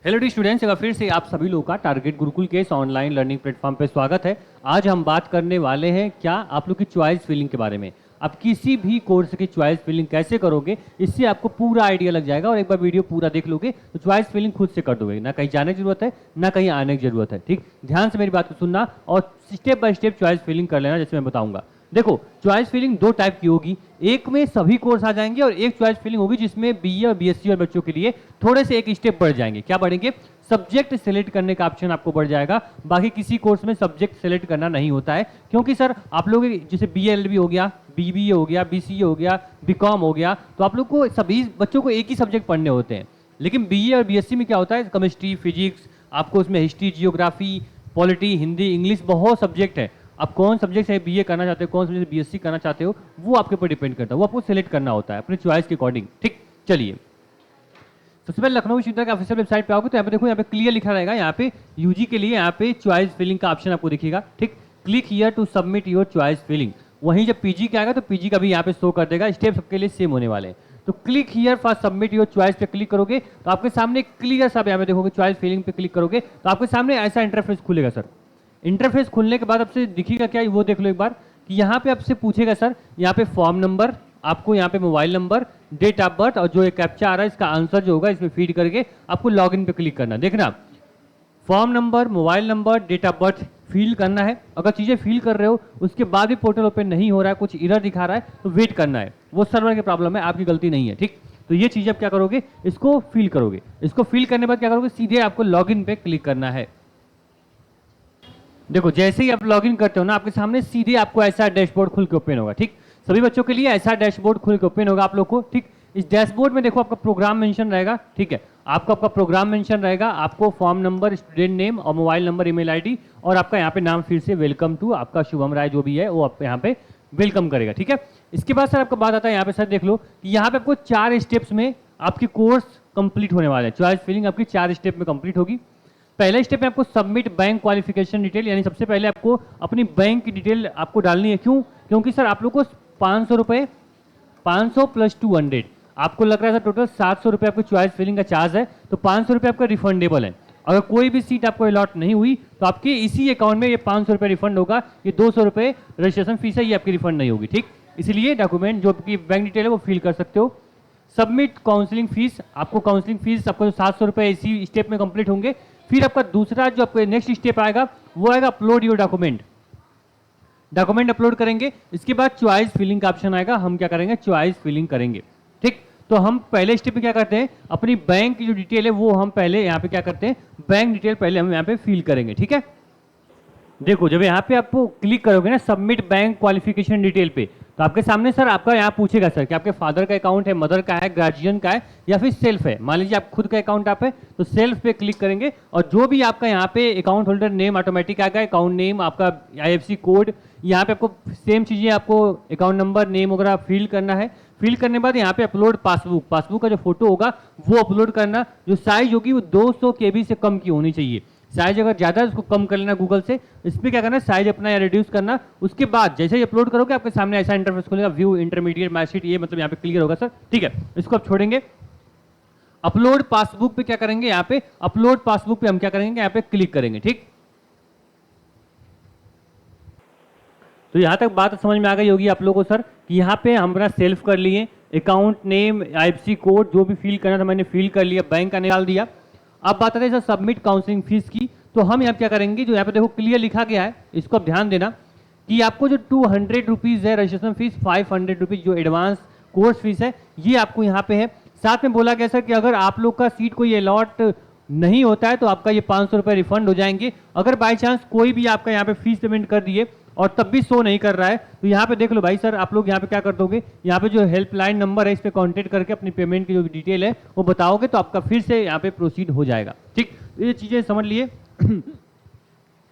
Hello D students, एक बार फिर से आप सभी लोगों का टारगेट गुरुकुल के इस ऑनलाइन लर्निंग प्लेटफॉर्म पे स्वागत है। आज हम बात करने वाले हैं क्या आप लोग की चॉइस फिलिंग के बारे में। आप किसी भी कोर्स की चॉइस फिलिंग कैसे करोगे, इससे आपको पूरा आइडिया लग जाएगा और एक बार वीडियो पूरा देख लोगे तो चॉइस फिलिंग खुद से कर दोगे, ना कहीं जाने की जरूरत है ना कहीं आने की जरूरत है। ठीक, ध्यान से मेरी बात को सुनना और step by step choice filling कर लेना जैसे मैं बताऊंगा। देखो, चॉइस फिलिंग दो टाइप की होगी, एक में सभी कोर्स आ जाएंगे और एक चॉइस फिलिंग होगी जिसमें बीए और बीएससी और बच्चों के लिए थोड़े से एक स्टेप बढ़ जाएंगे। क्या बढ़ेंगे? सब्जेक्ट सेलेक्ट करने का ऑप्शन आपको बढ़ जाएगा। बाकी किसी कोर्स में सब्जेक्ट सेलेक्ट करना नहीं होता है, क्योंकि सर आप लोग जैसे बीएलएलबी हो गया, बीबीए हो गया, बीसीए हो गया, बीकॉम हो गया, तो आप लोग को सभी बच्चों को एक ही सब्जेक्ट पढ़ने होते हैं। लेकिन बीए और बीएससी में क्या होता है, केमिस्ट्री, फिजिक्स, आपको उसमें history, geography, polity, Hindi, English, बहुत सब्जेक्ट है। आप कौन सब्जेक्ट से बीए करना चाहते हो, कौन सब्जेक्ट से बीएससी करना चाहते हो, वो आपके ऊपर डिपेंड करता है। वो आपको सेलेक्ट करना होता है अपने चॉइस के अकॉर्डिंग। ठीक, चलिए सबसे पहले लखनऊ विश्वविद्यालय की ऑफिशियल वेबसाइट पे आओगे तो यहाँ पे देखो, यहाँ पे क्लियर लिखा रहेगा, यहाँ पे यूजी के लिए यहाँ पे चॉइस फिलिंग का ऑप्शन आपको दिखेगा। ठीक, click here to submit your choice filling. वहीं जब पीजी का आएगा तो पीजी का भी यहाँ पे शो कर देगा। स्टेप सबके लिए सेम होने वाले हैं। तो click here for submit your choice पे क्लिक करोगे तो आपके सामने क्लियर सब यहाँ पे देखोगे, चॉइस फिलिंग पे क्लिक करोगे तो आपके सामने ऐसा इंटरफेस खुलेगा। सर इंटरफेस खुलने के बाद आपसे दिखेगा क्या, वो देख लो एक बार कि यहाँ पे आपसे पूछेगा सर, यहाँ पे फॉर्म नंबर, आपको यहाँ पे mobile number, date of birth और जो एक कैप्चा आ रहा है इसका आंसर जो होगा इसमें फीड करके आपको लॉगिन पे क्लिक करना। देखना, form number, mobile number, date of birth fill करना है। अगर चीज़ें फिल कर रहे हो उसके बाद भी पोर्टल ओपन नहीं हो रहा है, कुछ एरर दिखा रहा है, तो वेट करना है। वो सर्वर की प्रॉब्लम है, आपकी गलती नहीं है। ठीक, तो ये चीज़ आप क्या करोगे, इसको फिल करोगे। इसको फिल करने के बाद क्या करोगे, सीधे आपको लॉगिन पे क्लिक करना है। देखो, जैसे ही आप लॉगिन करते हो ना, आपके सामने सीधे आपको ऐसा डैशबोर्ड खुल के ओपन होगा। ठीक, सभी बच्चों के लिए ऐसा डैशबोर्ड खुल के ओपन होगा आप लोग को। ठीक, इस डैशबोर्ड में देखो आपका प्रोग्राम मेंशन रहेगा। ठीक है, आपका प्रोग्राम मेंशन रहेगा, आपको फॉर्म नंबर, स्टूडेंट नेम और मोबाइल नंबर, ईमेल आईडी और आपका यहाँ पे नाम फिर से वेलकम टू आपका शुभम राय जो भी है वो आप यहाँ पे वेलकम करेगा। ठीक है, इसके बाद सर आपका बात आता है यहाँ पे, सर देख लो कि यहाँ पे आपको 4 स्टेप्स में आपकी कोर्स कंप्लीट होने वाला है। चॉइस फिलिंग आपकी 4 स्टेप में कंप्लीट होगी। पहले स्टेप में आपको सबमिट बैंक क्वालिफिकेशन डिटेल, यानी सबसे पहले आपको अपनी बैंक की डिटेल आपको डालनी है। क्यों? क्योंकि सर आप लोग को 500 रुपये, 500 प्लस 200, आपको लग रहा है सर टोटल 700 रुपये आपकी चॉइस फिलिंग का चार्ज है, तो 500 रुपये आपका रिफंडेबल है। अगर कोई भी सीट आपको अलॉट नहीं हुई तो आपके इसी अकाउंट में ये 500 रुपये रिफंड होगा। ये 200 रुपये रजिस्ट्रेशन फीस है, ये आपकी रिफंड नहीं होगी। ठीक, इसलिए डॉक्यूमेंट जो आपकी बैंक डिटेल है वो फिल कर सकते हो। सबमिट काउंसलिंग फीस, आपको काउंसलिंग फीस आपको 700 रुपये इसी स्टेप में कंप्लीट होंगे। फिर आपका दूसरा जो आपको नेक्स्ट स्टेप आएगा वो आएगा upload your document. Document upload करेंगे, इसके बाद चॉइस फिलिंग का ऑप्शन आएगा। हम क्या करेंगे, चॉइस फिलिंग करेंगे। ठीक, तो हम पहले स्टेप में क्या करते हैं, अपनी बैंक की जो डिटेल है वो हम पहले यहाँ पे क्या करते हैं, बैंक डिटेल पहले हम यहाँ पे फिल करेंगे। ठीक है, देखो जब यहाँ पे आपको क्लिक करोगे ना सबमिट बैंक क्वालिफिकेशन डिटेल पे, तो आपके सामने सर आपका यहाँ पूछेगा सर कि आपके फादर का अकाउंट है, मदर का है, गार्जियन का है या फिर सेल्फ है। मान लीजिए आप खुद का अकाउंट आप है तो सेल्फ पे क्लिक करेंगे और जो भी आपका यहाँ पे अकाउंट होल्डर नेम ऑटोमेटिक आएगा, अकाउंट नेम, आपका आईएफएससी कोड, यहाँ पे आपको सेम चीज़ें, आपको अकाउंट नंबर, नेम वगैरह फिल करना है। फिल करने के बाद यहाँ पे अपलोड पासबुक, पासबुक का जो फोटो होगा वो अपलोड करना। जो साइज होगी वो 200 KB से कम की होनी चाहिए। साइज अगर ज़्यादा है उसको कम कर लेना गूगल से। इस पर क्या करना है, साइज अपना या रिड्यूस करना। उसके बाद जैसे ही अपलोड करोगे आपके सामने ऐसा इंटरफेस खुलेगा, व्यू इंटरमीडिएट मार्कशीट, ये मतलब यहाँ पे क्लियर होगा सर। ठीक है, इसको आप छोड़ेंगे। अपलोड पासबुक पे क्या करेंगे, यहाँ पे अपलोड पासबुक पे हम क्या करेंगे, यहाँ पे क्लिक करेंगे। ठीक, तो यहाँ तक बात समझ में आ गई होगी आप लोगों को सर कि यहाँ पे हम अपना सेल्फ कर लिए, अकाउंट नेम, आईएफएससी कोड जो भी फिल करना था मैंने फिल कर लिया, बैंक का निकाल दिया। अब बात आती है सर सबमिट काउंसलिंग फीस की। तो हम यहाँ क्या करेंगे, जो यहाँ पे देखो क्लियर लिखा गया है, इसको आप ध्यान देना कि आपको जो 200 रुपीज़ है रजिस्ट्रेशन फीस, 500 रुपीज़ जो एडवांस कोर्स फीस है, ये आपको यहाँ पे है। साथ में बोला गया सर कि अगर आप लोग का सीट कोई अलॉट नहीं होता है तो आपका ये 500 रुपये रिफंड हो जाएंगे। अगर बाई चांस कोई भी आपका यहाँ पे फीस पेमेंट कर दिए और तब भी शो नहीं कर रहा है तो यहाँ पे देख लो भाई सर, आप लोग यहाँ पे क्या कर दोगे, यहाँ पे जो हेल्पलाइन नंबर है इस पे कांटेक्ट करके अपनी पेमेंट की जो डिटेल है वो बताओगे तो आपका फिर से यहाँ पे प्रोसीड हो जाएगा। ठीक, ये चीज़ें समझ लिए।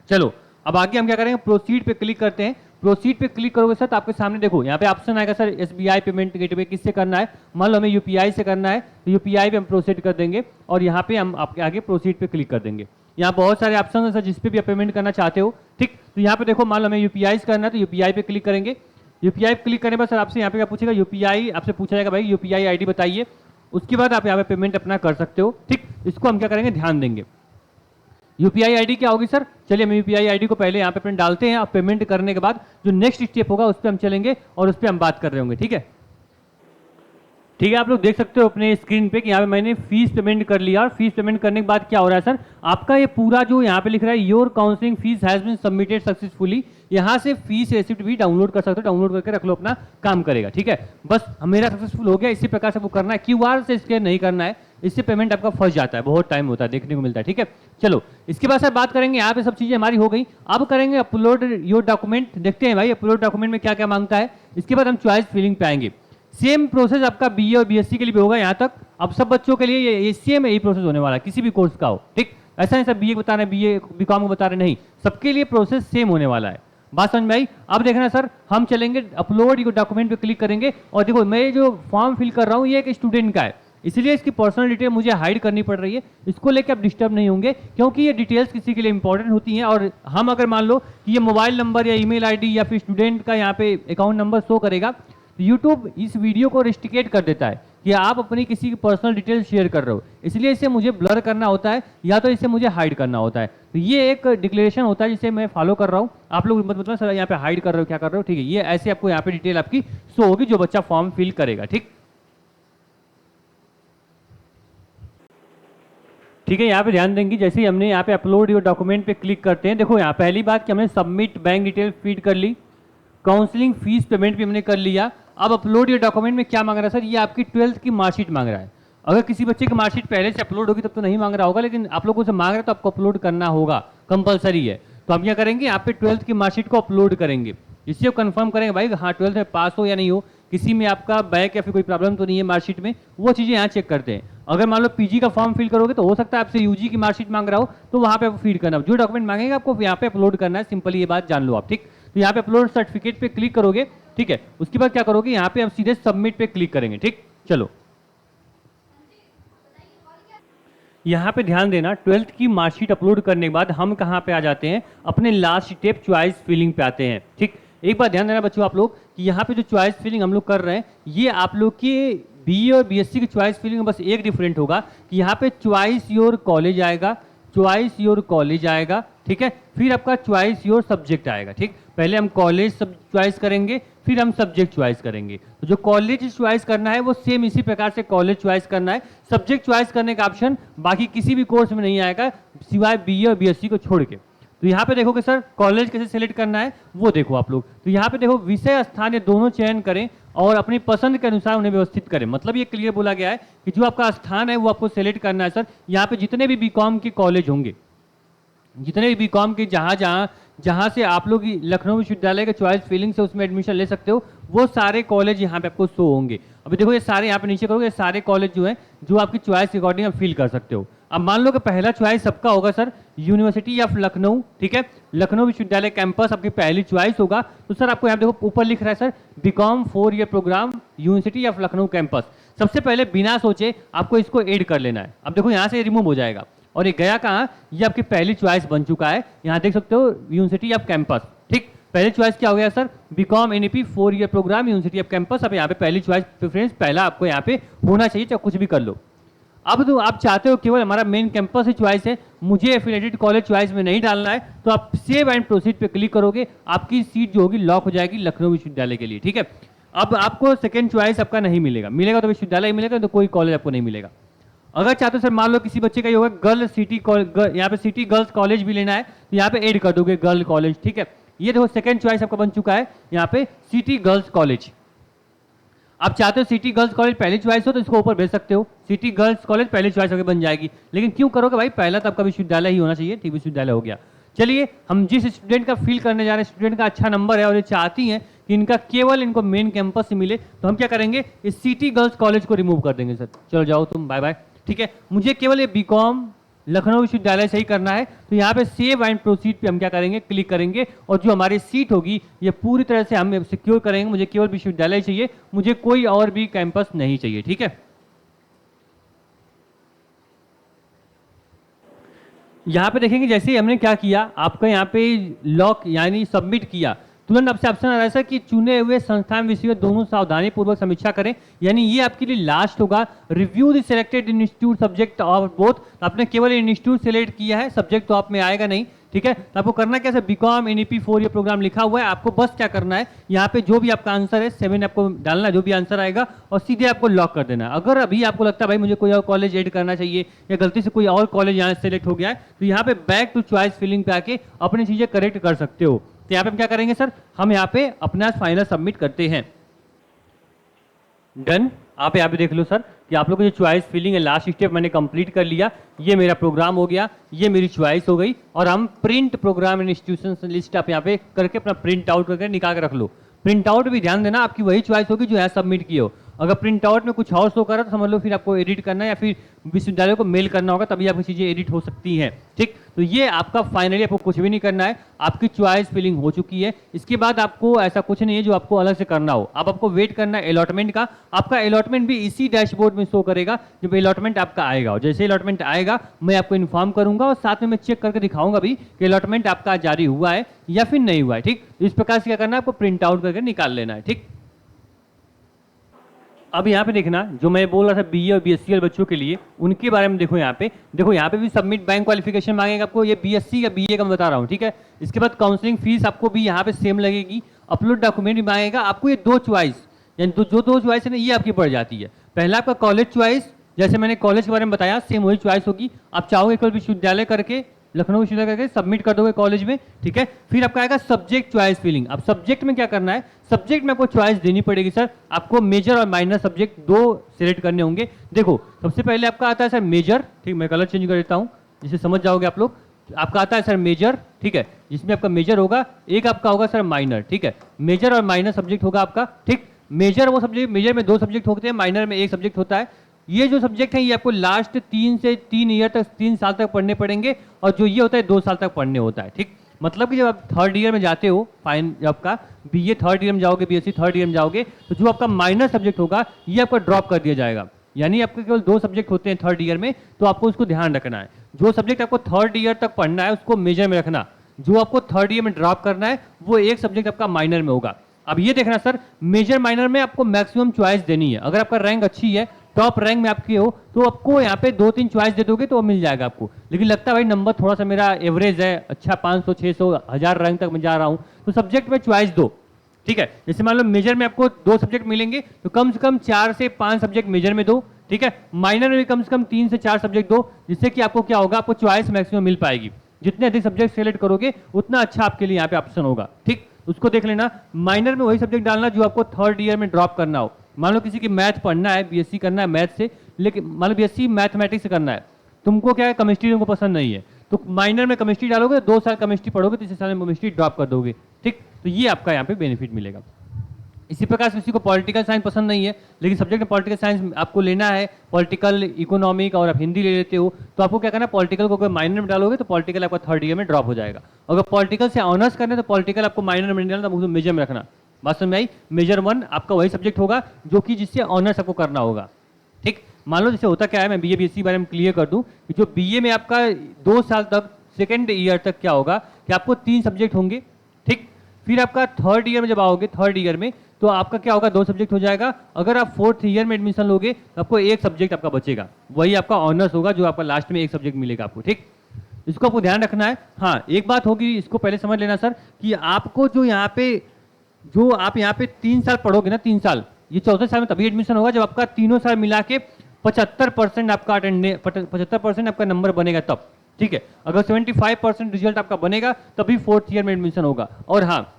चलो अब आगे हम क्या करेंगे, प्रोसीड पे क्लिक करते हैं। प्रोसीड पे क्लिक करोगे सर तो आपके सामने देखो यहाँ पे ऑप्शन आएगा सर एसबीआई पेमेंट गेटवे, किससे करना है। मान लो हमें यूपीआई से करना है तो यूपीआई पे हम प्रोसीड कर देंगे और यहाँ पे हम आपके आगे प्रोसीड पे क्लिक कर देंगे। यहाँ बहुत सारे ऑप्शन हैं सर जिस पे भी आप पेमेंट करना चाहते हो। ठीक, तो यहाँ पे देखो मान लो हमें यूपीआई से करना है तो यूपीआई पे क्लिक करेंगे। यूपीआई क्लिक करने पर सर आपसे यहाँ पे क्या पूछेगा, यूपीआई आपसे पूछा जाएगा भाई यूपीआई आईडी बताइए। उसके बाद आप यहाँ पे पेमेंट अपना कर सकते हो। ठीक, इसको हम क्या करेंगे, ध्यान देंगे। यूपीआई आईडी क्या होगी सर, चलिए हम यूपीआई आईडी को पहले यहाँ पे अपने डालते हैं। आप पेमेंट करने के बाद जो नेक्स्ट स्टेप होगा उस पर हम चलेंगे और उस पर हम बात कर रहे होंगे। ठीक है, ठीक है, आप लोग देख सकते हो अपने स्क्रीन पे कि यहाँ पे मैंने फीस पेमेंट कर लिया। और फीस पेमेंट करने के बाद क्या हो रहा है सर, आपका ये पूरा जो यहाँ पे लिख रहा है your counselling fees has been submitted successfully, यहाँ से फीस रिसिप्ट भी डाउनलोड कर सकते हो, डाउनलोड करके रख लो, अपना काम करेगा। ठीक है, बस मेरा सक्सेसफुल हो गया। इसी प्रकार से वो करना है, क्यूआर से स्कैन नहीं करना है, इससे पेमेंट आपका फंस जाता है, बहुत टाइम होता है, देखने को मिलता है। ठीक है, चलो इसके बाद सर बात करेंगे, यहाँ पे सब चीजें हमारी हो गई। अब करेंगे अपलोड योर डॉक्यूमेंट। देखते हैं भाई अपलोड डॉक्यूमेंट में क्या क्या मांगता है। इसके बाद हम चॉइस फिलिंग पे आएंगे। सेम प्रोसेस आपका बीए और बीएससी के लिए भी होगा यहाँ तक। अब सब बच्चों के लिए ये सेम यही प्रोसेस होने वाला है, किसी भी कोर्स का हो। ठीक, ऐसा नहीं सब बीए बता रहे हैं, बीए बीकॉम को बता रहे नहीं, सबके लिए प्रोसेस सेम होने वाला है। बात समझ में आई? अब देखना सर, हम चलेंगे अपलोड योर डॉक्यूमेंट पे क्लिक करेंगे। और देखो मैं जो फॉर्म फिल कर रहा हूँ ये एक स्टूडेंट का है, इसलिए इसकी पर्सनल डिटेल मुझे हाइड करनी पड़ रही है। इसको लेकर आप डिस्टर्ब नहीं होंगे, क्योंकि ये डिटेल्स किसी के लिए इंपॉर्टेंट होती हैं। और हम अगर मान लो कि ये मोबाइल नंबर या ईमेल आईडी या फिर स्टूडेंट का यहाँ पे अकाउंट नंबर शो करेगा, तो यूट्यूब इस वीडियो को रिस्ट्रिकेट कर देता है कि आप अपनी किसी की पर्सनल डिटेल शेयर कर रहे हो, इसलिए इसे मुझे ब्लर करना होता है या तो इसे मुझे हाइड करना होता है। तो ये एक डिक्लेरेशन होता है जिसे मैं फॉलो कर रहा हूँ। आप लोग मतलब सर यहाँ पे हाइड कर रहे हो, क्या कर रहे हो? ठीक है, ये ऐसे आपको यहाँ पे डिटेल आपकी शो होगी जो बच्चा फॉर्म फिल करेगा। ठीक, ठीक है, यहाँ पे ध्यान देंगे। जैसे ही हमने यहाँ पे अपलोड योर डॉक्यूमेंट पे क्लिक करते हैं, देखो यहाँ पहली बात कि हमने सबमिट बैंक डिटेल फीड कर ली, काउंसलिंग फीस पेमेंट भी हमने कर लिया। अब अपलोड योर डॉक्यूमेंट में क्या मांग रहा है सर, ये आपकी 12th की मार्कशीट मांग रहा है। अगर किसी बच्चे की मार्कशीट पहले से अपलोड होगी तब तो नहीं मांग रहा होगा, लेकिन आप लोगों से मांग रहा है तो आपको अपलोड करना होगा, कंपलसरी है। तो हम क्या करेंगे, यहाँ पे 12th की मार्कशीट को अपलोड करेंगे, जिससे कंफर्म करेंगे भाई हाँ 12th में पास हो या नहीं हो, किसी में आपका बैक या फिर कोई प्रॉब्लम तो नहीं है मार्कशीट में, वो चीज़ें यहाँ चेक करते हैं। अगर मान लो पीजी का फॉर्म फिल करोगे तो हो सकता है आपसे यूजी की मार्कशीट मांग रहा हो, तो वहाँ पे फीड करना, जो डॉक्यूमेंट मांगेगा आपको यहाँ पे अपलोड करना है, सिंपली ये बात जान लो आप। ठीक, तो यहाँ पे अपलोड सर्टिफिकेट पे क्लिक करोगे। ठीक है, उसके बाद क्या करोगे, यहाँ पे हम सीधे सबमिट पे क्लिक करेंगे। ठीक, चलो यहाँ पे ध्यान देना, 12th की मार्कशीट अपलोड करने के बाद हम कहाँ पे आ जाते हैं, अपने लास्ट स्टेप चॉइस फिलिंग पे आते हैं। ठीक, एक बात ध्यान देना बच्चों आप लोग कि यहाँ पे जो चॉइस फिलिंग हम लोग कर रहे हैं, ये आप लोग की बीए और बीएससी की चॉइस फिलिंग में बस एक डिफरेंट होगा कि यहाँ पे चॉइस योर कॉलेज आएगा, चॉइस योर कॉलेज आएगा। ठीक है, फिर आपका चॉइस योर सब्जेक्ट आएगा। ठीक, पहले हम कॉलेज सब चॉइस करेंगे, फिर हम सब्जेक्ट चॉइस करेंगे। तो जो कॉलेज चॉइस करना है वो सेम इसी प्रकार से कॉलेज चॉइस करना है। सब्जेक्ट चॉइस करने का ऑप्शन बाकी किसी भी कोर्स में नहीं आएगा सिवाय बीए और बीएससी को छोड़ के। तो यहाँ पे देखोगे सर कॉलेज कैसे सेलेक्ट करना है वो देखो आप लोग। तो यहाँ पे देखो विषय स्थान ये दोनों चयन करें और अपनी पसंद के अनुसार उन्हें व्यवस्थित करें। मतलब ये क्लियर बोला गया है कि जो आपका स्थान है वो आपको सेलेक्ट करना है सर। यहाँ पे जितने भी बीकॉम के कॉलेज होंगे, जितने भी बीकॉम के जहाँ से आप लोग लखनऊ विश्वविद्यालय के चॉइस फीलिंग से उसमें एडमिशन ले सकते हो, वो सारे कॉलेज यहाँ पे आपको शो होंगे। अभी देखो ये सारे यहाँ पे नीचे करोगे, सारे कॉलेज जो है जो आपकी चॉइस के अकॉर्डिंग आप फिल कर सकते हो। अब मान लो कि पहला चॉइस सबका होगा सर यूनिवर्सिटी ऑफ लखनऊ। ठीक है, लखनऊ विश्वविद्यालय कैंपस आपकी पहली चॉइस होगा। तो सर आपको यहाँ देखो ऊपर लिख रहा है sir BCom 4 year programme university of Lucknow campus. सबसे पहले बिना सोचे आपको इसको ऐड कर लेना है। अब देखो यहाँ से रिमूव हो जाएगा और ये गया कहाँ, ये आपकी पहली चॉइस बन चुका है। यहाँ देख सकते हो यूनिवर्सिटी ऑफ कैंपस। ठीक, पहली चॉइस क्या हो गया sir BCom NEP 4 year programme university of campus. अब यहाँ पे पहली चॉइस प्रेफरेंस पहला आपको यहाँ पे होना चाहिए, चाहे कुछ भी कर लो। अब तो आप चाहते हो केवल हमारा मेन कैंपस ही चॉइस है, मुझे एफिलेटेड कॉलेज चॉइस में नहीं डालना है, तो आप सेव एंड प्रोसीड पे क्लिक करोगे, आपकी सीट जो होगी लॉक हो जाएगी लखनऊ विश्वविद्यालय के लिए। ठीक है, अब आपको सेकेंड चॉइस आपका नहीं मिलेगा, मिलेगा तो विश्वविद्यालय ही मिलेगा, तो कोई कॉलेज आपको नहीं मिलेगा। अगर चाहते हो सर मान लो किसी बच्चे का ये होगा गर्ल सिटी यहाँ पे सिटी गर्ल्स कॉलेज भी लेना है, तो यहाँ पे ऐड कर दोगे गर्ल कॉलेज। ठीक है, ये देखो सेकंड चॉइस आपका बन चुका है यहाँ पे सिटी गर्ल्स कॉलेज। आप चाहते हो सिटी गर्ल्स कॉलेज पहली चॉइस हो तो इसको ऊपर भेज सकते हो, सिटी गर्ल्स कॉलेज पहली चॉइस होकर बन जाएगी। लेकिन क्यों करोगे भाई, पहला तो आपका विश्वविद्यालय ही होना चाहिए। ठीक, विश्वविद्यालय हो गया। चलिए हम जिस स्टूडेंट का फिल करने जा रहे हैं, स्टूडेंट का अच्छा नंबर है और ये चाहती हैं कि इनका केवल इनको मेन कैंपस से मिले, तो हम क्या करेंगे इस सिटी गर्ल्स कॉलेज को रिमूव कर देंगे। सर चलो जाओ तुम, बाय बाय। ठीक है, मुझे केवल ये बीकॉम लखनऊ विश्वविद्यालय से ही करना है, तो यहाँ पे सेव एंड प्रोसीड पे हम क्या करेंगे क्लिक करेंगे और जो हमारी सीट होगी ये पूरी तरह से हम सिक्योर करेंगे। मुझे केवल विश्वविद्यालय चाहिए, मुझे कोई और भी कैंपस नहीं चाहिए। ठीक है, यहाँ पे देखेंगे जैसे ही हमने क्या किया, आपका यहाँ पे लॉक यानी सबमिट किया, तुरंत आपसे ऑप्शन आ रहा है सर कि चुने हुए संस्थान विषयों दोनों सावधानी पूर्वक समीक्षा करें, यानी ये आपके लिए लास्ट होगा। Review the selected institute subject of both, आपने केवल इंस्टीट्यूट सिलेक्ट किया है, सब्जेक्ट तो आप में आएगा नहीं, ठीक है। तो आपको करना क्या है, बीकॉम एनईपी 4 ये प्रोग्राम लिखा हुआ है, आपको बस क्या करना है, यहाँ पे जो भी आपका आंसर है 7 आपको डालना है, जो भी आंसर आएगा, और सीधे आपको लॉक कर देना है। अगर अभी आपको लगता है भाई मुझे कोई और कॉलेज ऐड करना चाहिए या गलती से कोई और कॉलेज यहाँ सेलेक्ट हो गया है, तो यहाँ पे बैक टू चॉइस फिलिंग पे आके अपनी चीजें करेक्ट कर सकते हो। तो यहाँ पे हम क्या करेंगे सर, हम यहाँ पे अपना फाइनल सबमिट करते हैं। डन, आप यहाँ पे देख लो सर कि आप लोग को जो चॉइस फिलिंग है लास्ट स्टेप मैंने कंप्लीट कर लिया, ये मेरा प्रोग्राम हो गया, ये मेरी चॉइस हो गई, और हम प्रिंट प्रोग्राम इंस्टीट्यूशन लिस्ट आप यहाँ पे करके अपना प्रिंट आउट करके निकाल के रख लो। प्रिंट आउट भी ध्यान देना, आपकी वही चॉइस होगी जो यहाँ सबमिट की हो। अगर प्रिंट आउट में कुछ और शो करा तो समझ लो फिर आपको एडिट करना है या फिर विश्वविद्यालय को मेल करना होगा, तभी आपकी चीज़ें एडिट हो सकती हैं, ठीक। तो ये आपका फाइनली आपको कुछ भी नहीं करना है, आपकी चॉइस फिलिंग हो चुकी है। इसके बाद आपको ऐसा कुछ नहीं है जो आपको अलग से करना हो, अब आपको वेट करना है अलॉटमेंट का। आपका अलॉटमेंट भी इसी डैशबोर्ड में शो करेगा जब अलॉटमेंट आपका आएगा, जैसे अलॉटमेंट आएगा मैं आपको इन्फॉर्म करूंगा, और साथ में मैं चेक करके दिखाऊंगा भी कि अलॉटमेंट आपका जारी हुआ है या फिर नहीं हुआ है, ठीक। इस प्रकार से क्या करना है, आपको प्रिंट आउट करके निकाल लेना है, ठीक। अब यहाँ पे देखना जो मैं बोल रहा था बीए और बीएससी बच्चों के लिए, उनके बारे में देखो। यहाँ पे भी सबमिट बैंक क्वालिफिकेशन मांगेगा आपको, ये बीएससी या बीए का मैं बता रहा हूँ, ठीक है। इसके बाद काउंसलिंग फीस आपको भी यहाँ पे सेम लगेगी, अपलोड डॉक्यूमेंट भी मांगेगा आपको। ये दो चॉइस, यानी जो दो चॉइस है ना, ये आपकी पड़ जाती है। पहला आपका कॉलेज चॉइस, जैसे मैंने कॉलेज के बारे में बताया सेम वही चॉइस होगी। आप चाहोगे केवल विश्वविद्यालय करके, लखनऊ विश्वविद्यालय करके सबमिट कर दोगे कॉलेज में, ठीक है। फिर आपका आएगा सब्जेक्ट चॉइस फिलिंग। अब सब्जेक्ट में क्या करना है, सब्जेक्ट में आपको चॉइस देनी पड़ेगी सर, आपको मेजर और माइनर सब्जेक्ट दो सिलेक्ट करने होंगे। देखो सबसे पहले आपका आता है सर मेजर, ठीक, मैं कलर चेंज कर देता हूँ जिससे समझ जाओगे आप लोग। आपका आता है सर मेजर, ठीक है, जिसमें आपका मेजर होगा, एक आपका होगा सर माइनर, ठीक है। मेजर और माइनर सब्जेक्ट होगा आपका, ठीक। मेजर वो सब्जेक्ट, मेजर में 2 सब्जेक्ट होते हैं, माइनर में 1 सब्जेक्ट होता है। ये जो सब्जेक्ट है ये आपको लास्ट 3 से 3 ईयर तक, 3 साल तक पढ़ने पड़ेंगे, और जो ये होता है 2 साल तक पढ़ने होता है, ठीक। मतलब कि जब आप थर्ड ईयर में जाते हो, फाइन जब आपका बीए थर्ड ईयर में जाओगे, बीएससी थर्ड ईयर में जाओगे, तो जो आपका माइनर सब्जेक्ट होगा ये आपका ड्रॉप कर दिया जाएगा। यानी आपके केवल 2 सब्जेक्ट होते हैं थर्ड ईयर में, तो आपको उसको ध्यान रखना है। जो सब्जेक्ट आपको थर्ड ईयर तक पढ़ना है उसको मेजर में रखना, जो आपको थर्ड ईयर में ड्रॉप करना है वो 1 सब्जेक्ट आपका माइनर में होगा। अब ये देखना सर, मेजर माइनर में आपको मैक्सिमम चॉइस देनी है। अगर आपका रैंक अच्छी है, टॉप रैंक में आपकी हो, तो आपको यहाँ पे 2-3 चॉइस दे दोगे तो मिल जाएगा आपको। लेकिन लगता है भाई नंबर थोड़ा सा मेरा एवरेज है, अच्छा 500, 600, 1000 रैंक तक मैं जा रहा हूँ, तो सब्जेक्ट में चॉइस दो, ठीक है। जैसे मान लो मेजर में आपको 2 सब्जेक्ट मिलेंगे, तो कम से कम 4 से 5 सब्जेक्ट मेजर में दो, ठीक है। माइनर में भी कम से कम 3 से 4 सब्जेक्ट दो, जिससे कि आपको क्या होगा, आपको चॉइस मैक्सिमम मिल पाएगी। जितने अधिक सब्जेक्ट सेलेक्ट करोगे उतना अच्छा आपके लिए यहाँ पे ऑप्शन होगा, ठीक। उसको देख लेना। माइनर में वही सब्जेक्ट डालना जो आपको थर्ड ईयर में ड्रॉप करना हो। मान लो किसी की मैथ पढ़ना है, बीएससी करना है मैथ से, लेकिन मान लो बीएससी मैथमेटिक्स से करना है, तुमको क्या है केमिस्ट्री तुमको पसंद नहीं है, तो माइनर में केमिस्ट्री डालोगे, 2 साल केमिस्ट्री पढ़ोगे, तीसरे साल में केमिस्ट्री ड्रॉप कर दोगे, ठीक। तो ये आपका यहाँ पे बेनिफिट मिलेगा। इसी प्रकार से किसी को पॉलिटिकल साइंस पसंद नहीं है, लेकिन सब्जेक्ट में पॉलिटिकल साइंस आपको लेना है, पॉलिटिकल इकोनॉमिक, और आप हिंदी ले लेते हो, तो आपको क्या करना है, पॉलिटिकल को अगर माइनर में डालोगे तो पॉलिटिकल आपका थर्ड ईयर में ड्रॉप हो जाएगा। अगर पॉलिटिकल से ऑनर्स करना है तो पॉलिटिकल आपको माइनर में डालना, तो मेजर में रखना। बात समझ में आई? मेजर 1 आपका वही सब्जेक्ट होगा जो कि जिससे ऑनर्स आपको करना होगा, ठीक। मान लो जैसे होता क्या है, मैं बीए बीएससी बारे में क्लियर कर दूं कि जो बीए में आपका 2 साल तक, सेकेंड ईयर तक क्या होगा कि आपको 3 सब्जेक्ट होंगे, ठीक। फिर आपका थर्ड ईयर में जब आओगे, थर्ड ईयर में तो आपका क्या होगा, 2 सब्जेक्ट हो जाएगा। अगर आप 4th ईयर में एडमिशन लोगे तो आपको 1 सब्जेक्ट आपका बचेगा, वही आपका ऑनर्स होगा, जो आपका लास्ट में 1 सब्जेक्ट मिलेगा आपको, ठीक। इसको आपको ध्यान रखना है। हाँ, एक बात होगी, इसको पहले समझ लेना सर, कि आपको जो यहाँ पे, जो आप यहाँ पे 3 साल पढ़ोगे ना, 3 साल, ये 4थे साल में तभी एडमिशन होगा जब आपका तीनों साल मिला के 75% आपका अटेंडेंस, 75% आपका नंबर बनेगा तब, ठीक है। अगर 75% रिजल्ट आपका बनेगा तभी 4th ईयर में एडमिशन होगा। और हाँ,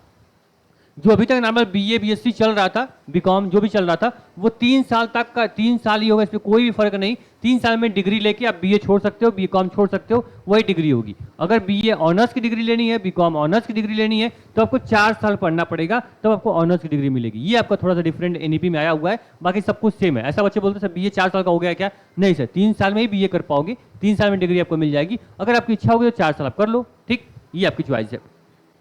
जो अभी तक नॉर्मल बीए बीएससी चल रहा था, बीकॉम जो भी चल रहा था, वो 3 साल तक का 3 साल ही होगा, इसमें कोई भी फर्क नहीं। 3 साल में डिग्री लेके आप बीए छोड़ सकते हो, बीकॉम छोड़ सकते हो, वही डिग्री होगी। अगर बीए ऑनर्स की डिग्री लेनी है, बीकॉम ऑनर्स की डिग्री लेनी है, तो आपको 4 साल पढ़ना पड़ेगा, तब आपको ऑनर्स की डिग्री मिलेगी। ये आपका थोड़ा सा डिफरेंट एनईपी में आया हुआ है, बाकी सब कुछ सेम है। ऐसा बच्चे बोलते हैं सर बीए 4 साल का हो गया क्या? नहीं सर, 3 साल में ही बीए कर पाओगे, 3 साल में डिग्री आपको मिल जाएगी। अगर आपकी इच्छा होगी तो 4 साल आप कर लो, ठीक। ये आपकी चॉइस है,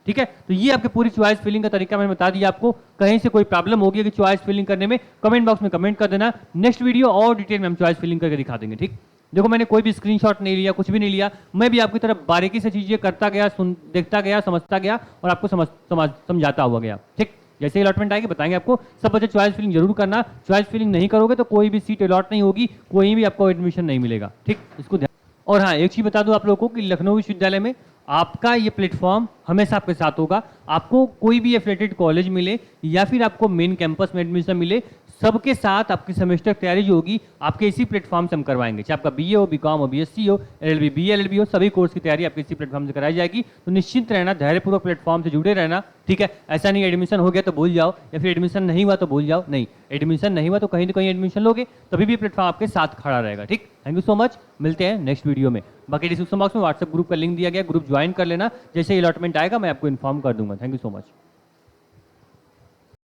ठीक है। तो ये आपके पूरी चॉइस फिलिंग का तरीका मैंने बता दिया आपको। कहीं से कोई प्रॉब्लम होगी कि चॉइस फिलिंग करने में, कमेंट बॉक्स में कमेंट कर देना। नेक्स्ट वीडियो और डिटेल में हम चॉइस फिलिंग करके दिखा देंगे, ठीक। देखो मैंने कोई भी स्क्रीनशॉट नहीं लिया, कुछ भी नहीं लिया, मैं भी आपकी तरफ बारीकी से चीजें करता गया, देखता गया, समझता गया और आपको समझाता हुआ गया। ठीक, जैसे अलॉटमेंट आएगी बताएंगे आपको। सब बच्चे चॉइस फिलिंग जरूर करना, चॉइस फिलिंग नहीं करोगे तो कोई भी सीट अलॉट नहीं होगी, कोई भी आपको एडमिशन नहीं मिलेगा। ठीक, इसको ध्यान। और हाँ, एक चीज बता दूं आप लोगों को कि लखनऊ विश्वविद्यालय में आपका ये प्लेटफॉर्म हमेशा आपके साथ होगा। आपको कोई भी एफिलिएटेड कॉलेज मिले या फिर आपको मेन कैंपस में एडमिशन मिले, सबके साथ आपकी सेमेस्टर तैयारी जो होगी आपके इसी प्लेटफॉर्म से हम करवाएंगे। चाहे आपका बीए हो, बीकॉम हो, बीएससी हो, एलएलबी, बीएलएलबी हो, सभी कोर्स की तैयारी आपके इसी प्लेटफॉर्म से कराई जाएगी। तो निश्चिंत रहना, धैर्यपूर्वक प्लेटफॉर्म से जुड़े रहना। ठीक है, ऐसा नहीं एडमिशन हो गया तो भूल जाओ या फिर एडमिशन नहीं हुआ तो भूल जाओ, नहीं, एडमिशन नहीं हुआ तो कहीं ना कहीं एडमिशन लोगे, तभी भी प्लेटफॉर्म आपके साथ खड़ा रहेगा। ठीक, थैंक यू सो मच, मिलते हैं नेक्स्ट वीडियो में। बाकी डिस्क्रिप्शन बॉक्स में व्हाट्सएप ग्रुप का लिंक दिया गया, ग्रुप ज्वाइन कर लेना, जैसे अलॉटमेंट आएगा मैं आपको इन्फॉर्म कर दूंगा। Thank you so much.